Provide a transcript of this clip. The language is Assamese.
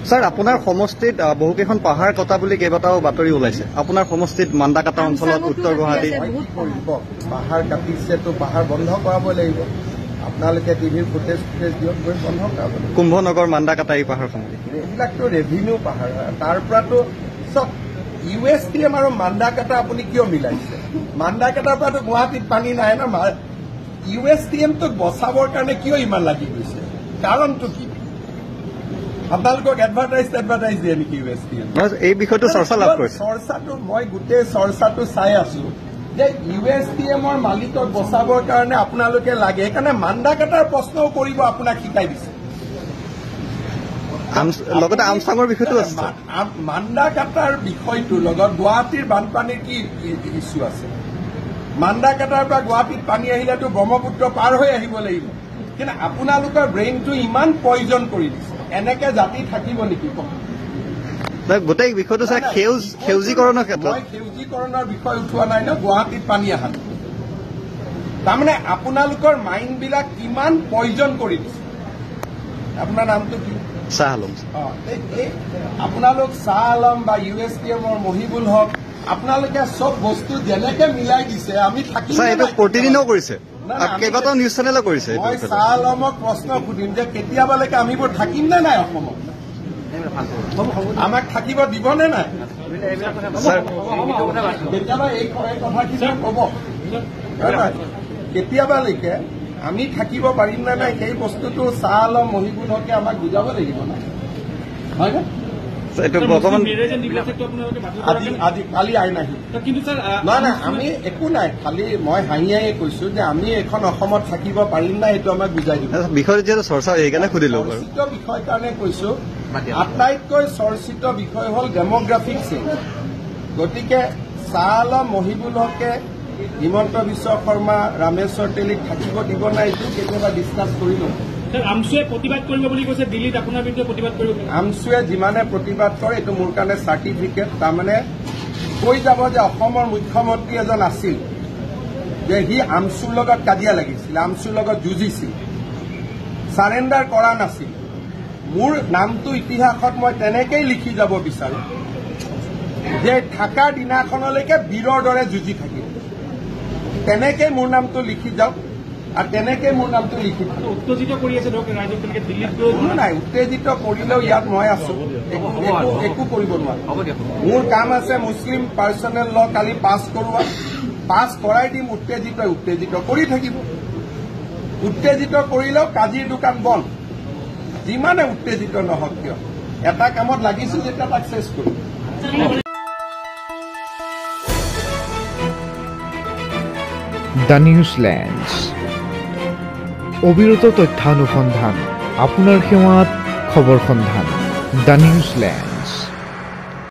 স্যাৰ আপোনাৰ সমষ্টিত বহুকেইখন পাহাৰ কটা বুলি কেইবাটাও বাতৰি ওলাইছে আপোনাৰ সমষ্টিত মান্দাকাটা অঞ্চলত উত্তৰ গুৱাহাটী পাহাৰ কাটিছেতো পাহাৰ বন্ধ কৰাব লাগিব আপোনালোকে টিভিৰ ফুটেজ দিয়ক গৈ বন্ধ কৰাব লাগিব কুম্ভনগৰ মান্দাকাটা এই পাহাৰসমূহ এইবিলাকতো ৰেভিনিউ পাহাৰ তাৰ পৰাতো চব USTM আৰু মান্দাকাটা আপুনি কিয় মিলাইছে মান্দাকাটাৰ পৰাতো গুৱাহাটীত পানী নাই না USTMটোক বচাবৰ কাৰণে কিয় ইমান লাগি গৈছে কাৰণটো কি আপোনালোকক এডভাৰটাইজ দিয়ে নেকি USTM এই বিষয়টো চৰ্চা লাভ কৰিছে চৰ্চাটো মই গোটেই চৰ্চাটো চাই আছো যে USTMৰ মালিকক বচাবৰ কাৰণে আপোনালোকে লাগে সেইকাৰণে মান্দাকাটাৰ প্ৰশ্নও কৰিব আপোনাক শিকাই দিছে লগতে আমচাঙৰ বিষয়টো আছে মান্দাকাটাৰ বিষয়টোৰ লগত গুৱাহাটীৰ বানপানীৰ কি ইছ্যু আছে মান্দাকাটাৰ পৰা গুৱাহাটীত পানী আহিলেতো ব্ৰহ্মপুত্ৰ পাৰ হৈ আহিব লাগিব কিন্তু আপোনালোকৰ ব্ৰেইনটো ইমান পয়জন কৰি দিছে এনেকে জাতি থাকিব নেকি গোটেই বিষয়টো চাই সেউজীকৰণৰ ক্ষেত্ৰত মই সেউজীকৰণৰ বিষয় উঠোৱা নাই ন গুৱাহাটীত পানী অহা তাৰমানে আপোনালোকৰ মাইণ্ডবিলাক কিমান পয়জন কৰি দিছে আপোনাৰ নামটো কি শ্বাহ আলম আপোনালোক শ্বাহ আলম বা USTMৰ মহিবুল হক আপোনালোকে চব বস্তু যেনেকে মিলাই দিছে আমি থাকিম এইটো প্ৰতিদিনেও কৰিছে কেইবাটাও নিউজ চেনেলে কৰিছে মই শ্বাহ আলমক প্ৰশ্ন সুধিম যে কেতিয়াবালৈকে আমিবোৰ থাকিম নে নাই অসমত আমাক থাকিব দিবনে নাই কেতিয়াবা এই কথাখিনি কব কেতিয়াবালৈকে আমি থাকিব পাৰিম নে নাই সেই বস্তুটো শ্বাহ আলম মহিবুল হকে আমাক বুজাব লাগিব না হয় নে কালি আই নাহি নহয় নাই আমি একো নাই খালি মই হাঁহিয়াই কৈছো যে আমি এখন অসমত থাকিব পাৰিম নাই এইটো আমাক বুজাই দিব বিষয়টো যিহেতু চৰ্চা সেইকাৰণে সুধিলো চৰ্চিত বিষয় কাৰণে কৈছো আটাইতকৈ চৰ্চিত বিষয় হ'ল ডেমগ্ৰাফিক চেঞ্জ গতিকে শ্বাহ আলম মহিবুল হকে হিমন্ত বিশ্ব শৰ্মা ৰামেশ্বৰ তেলীক থাকিব দিব নাই এইটো কেতিয়াবা ডিছকাছ কৰি লওঁ আমচুৱে প্ৰতিবাদ কৰিব বুলি কৈছে দিল্লীত আপোনাৰ বিৰুদ্ধে প্ৰতিবাদ কৰিব আমচুৱে যিমানে প্ৰতিবাদ কৰে এইটো মোৰ কাৰণে চাৰ্টিফিকেট তাৰমানে কৈ যাব যে অসমৰ মুখ্যমন্ত্ৰী এজন আছিল যে সি আমচুৰ লগত কাজিয়া লাগিছিল আমচুৰ লগত যুঁজিছিল চাৰেণ্ডাৰ কৰা নাছিল মোৰ নামটো ইতিহাসত মই তেনেকেই লিখি যাব বিচাৰো যে থাকাৰ দিনাখনলৈকে বীৰৰ দৰে যুঁজি থাকিল তেনেকেই মোৰ নামটো লিখি যাওক আৰু তেনেকে মোৰ নামটো লিখি উত্তেজিত কৰি আছে ধৰক ৰাইজক তেনেকে দিল্লীত নাই উত্তেজিত কৰিলেও ইয়াত মই আছো একো কৰিব নোৱাৰো মোৰ কাম আছে মুছলিম পাৰ্চনেল ল কালি পাছ কৰোৱা পাছ কৰাই দিম উত্তেজিত কৰি থাকিব উত্তেজিত কৰিলেও কাজিৰ দোকান বন্ধ যিমানে উত্তেজিত নহওক কিয় এটা কামত লাগিছো যেতিয়া তাক চেছ কৰিম দ্য নিউজলেণ্ডছ অবিৰত তথ্যানুসন্ধান আপোনাৰ সেৱাত খবৰ সন্ধান দ্য নিউজলেণ্ড